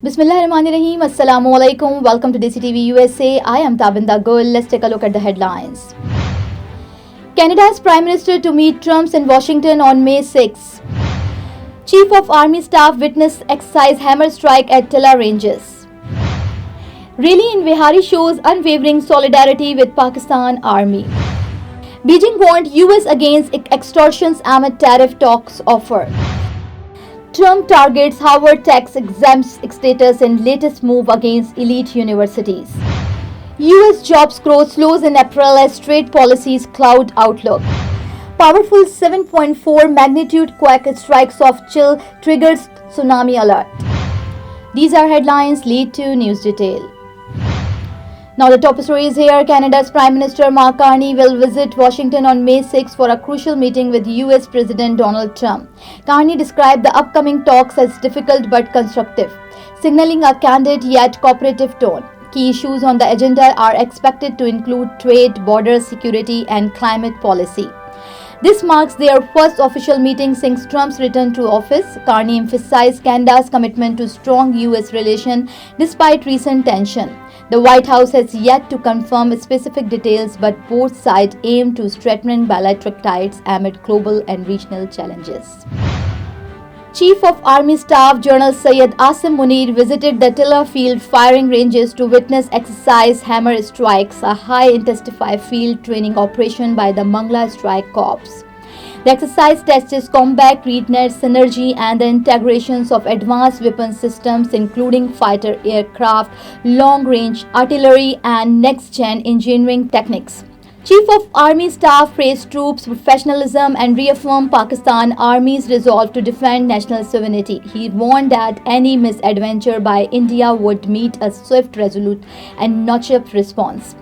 Bismillahirrahmanirrahim. Assalamu alaikum. Welcome to DESI TV USA. I am Tabinda Gul. Let's take a look at the headlines. Canada's Prime Minister to meet Trump in Washington on May 6. Chief of Army Staff witnessed exercise hammer strike at Tilla Ranges. Rally in Vihari shows unwavering solidarity with Pakistan Army. Beijing warned US against extortions amid tariff talks offer. Trump targets Harvard tax exempt status in latest move against elite universities. US jobs growth slows in April as trade policies cloud outlook. Powerful 7.4 magnitude quake strikes off Chile triggers tsunami alert. These are headlines. Lead to news detail. Now the top story is here. Canada's Prime Minister Mark Carney will visit Washington on May 6 for a crucial meeting with US President Donald Trump. Carney described the upcoming talks as difficult but constructive, signaling a candid yet cooperative tone. Key issues on the agenda are expected to include trade, border security, and climate policy. This marks their first official meeting since Trump's return to office. Carney emphasized Canada's commitment to strong US relations despite recent tension. The White House has yet to confirm specific details, but both sides aim to strengthen bilateral ties amid global and regional challenges. Chief of Army Staff General Syed Asim Munir visited the Tilla field firing ranges to witness exercise hammer strikes, a high-intensity field training operation by the Mangla Strike Corps. The exercise tests combat readiness, synergy, and the integrations of advanced weapon systems, including fighter aircraft, long-range artillery, and next-gen engineering techniques. Chief of Army Staff praised troops' professionalism and reaffirmed Pakistan Army's resolve to defend national sovereignty. He warned that any misadventure by India would meet a swift, resolute, and notched response.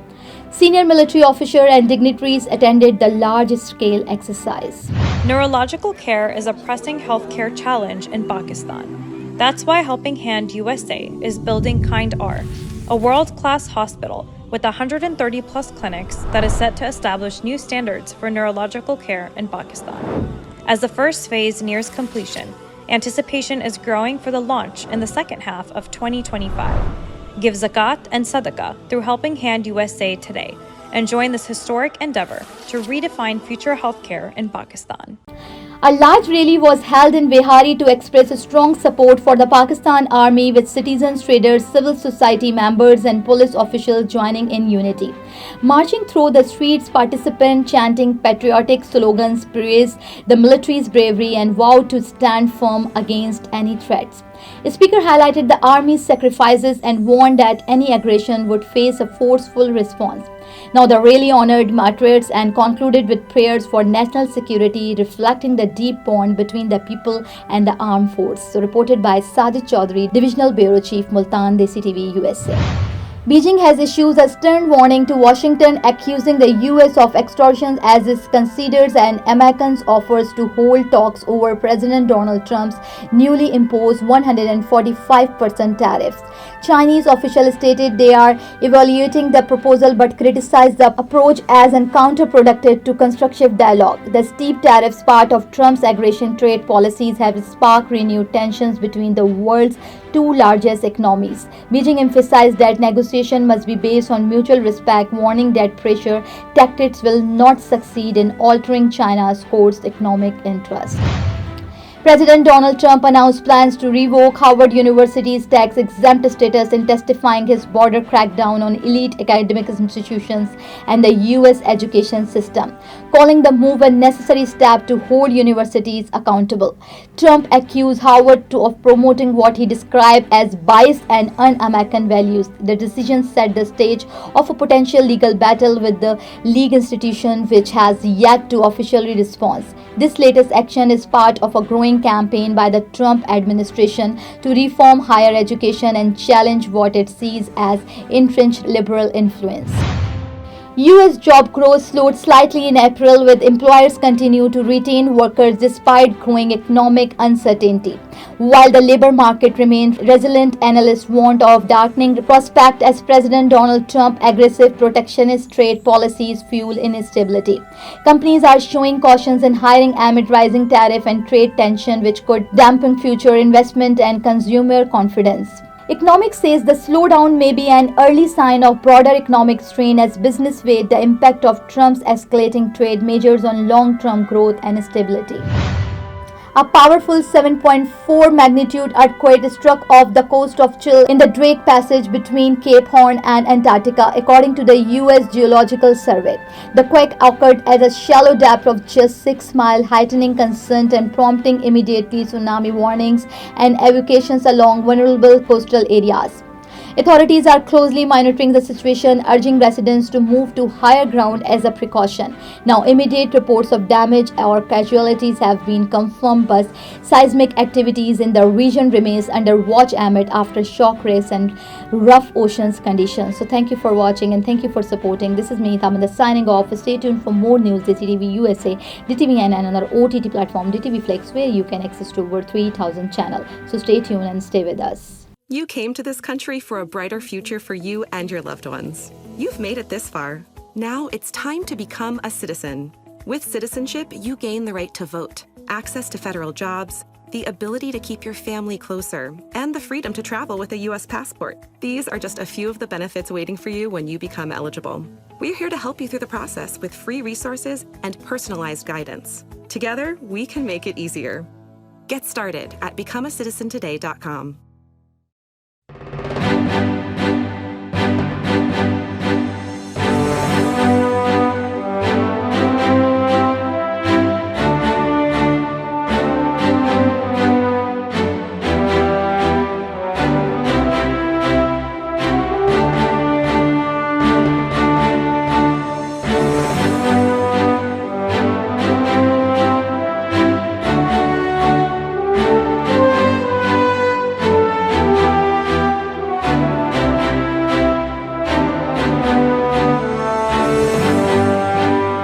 Senior military officers and dignitaries attended the large-scale exercise. Neurological care is a pressing healthcare challenge in Pakistan. That's why Helping Hand USA is building Kind R, a world-class hospital with 130-plus clinics that is set to establish new standards for neurological care in Pakistan. As the first phase nears completion, anticipation is growing for the launch in the second half of 2025. Give zakat and sadaqah through Helping Hand USA today and join this historic endeavor to redefine future healthcare in Pakistan. A large rally was held in Vihari to express strong support for the Pakistan Army, with citizens, traders, civil society members, and police officials joining in unity. Marching through the streets, participants chanting patriotic slogans praised the military's bravery and vowed to stand firm against any threats. The speaker highlighted the Army's sacrifices and warned that any aggression would face a forceful response. Now the rally honored martyrs and concluded with prayers for national security, reflecting the deep bond between the people and the armed force. So reported by Sajid Chaudhary, Divisional Bureau Chief, Multan, DESI TV, USA. Beijing has issued a stern warning to Washington, accusing the US of extortion as it considers an American's offers to hold talks over President Donald Trump's newly imposed 145% tariffs. Chinese officials stated they are evaluating the proposal but criticized the approach as counterproductive to constructive dialogue. The steep tariffs, part of Trump's aggression trade policies, have sparked renewed tensions between the world's two largest economies. Beijing emphasized that negotiation must be based on mutual respect, warning that pressure tactics will not succeed in altering China's core economic interests. President Donald Trump announced plans to revoke Harvard University's tax-exempt status, intensifying his border crackdown on elite academic institutions and the U.S. education system, calling the move a necessary step to hold universities accountable. Trump accused Harvard of promoting what he described as biased and un-American values. The decision set the stage of a potential legal battle with the league institution, which has yet to officially respond. This latest action is part of a growing campaign by the Trump administration to reform higher education and challenge what it sees as entrenched liberal influence. U.S. job growth slowed slightly in April, with employers continue to retain workers despite growing economic uncertainty. While the labor market remained resilient, analysts warned of darkening prospects as President Donald Trump's aggressive protectionist trade policies fuel instability. Companies are showing cautions in hiring amid rising tariff and trade tension, which could dampen future investment and consumer confidence. Economics says the slowdown may be an early sign of broader economic strain as business weigh the impact of Trump's escalating trade measures on long-term growth and stability. A powerful 7.4 magnitude earthquake struck off the coast of Chile in the Drake Passage between Cape Horn and Antarctica, according to the U.S. Geological Survey. The quake occurred at a shallow depth of just 6 miles, heightening concern and prompting immediately tsunami warnings and evacuations along vulnerable coastal areas. Authorities are closely monitoring the situation, urging residents to move to higher ground as a precaution. Now, immediate reports of damage or casualties have been confirmed, but seismic activities in the region remains under watch amid after shock waves and rough oceans conditions. So thank you for watching and thank you for supporting. This is me, Tamanda, signing off. Stay tuned for more news. DTV USA, DTVN and another OTT platform, DTV Flex, where you can access to over 3,000 channels. So stay tuned and stay with us. You came to this country for a brighter future for you and your loved ones. You've made it this far. Now it's time to become a citizen. With Citizenship, you gain the right to vote, access to federal jobs, the ability to keep your family closer, and the freedom to travel with a U.S. passport. These are just a few of the benefits waiting for you when you become eligible. We're here to help you through the process with free resources and personalized guidance. Together, we can make it easier. Get started at becomeacitizentoday.com.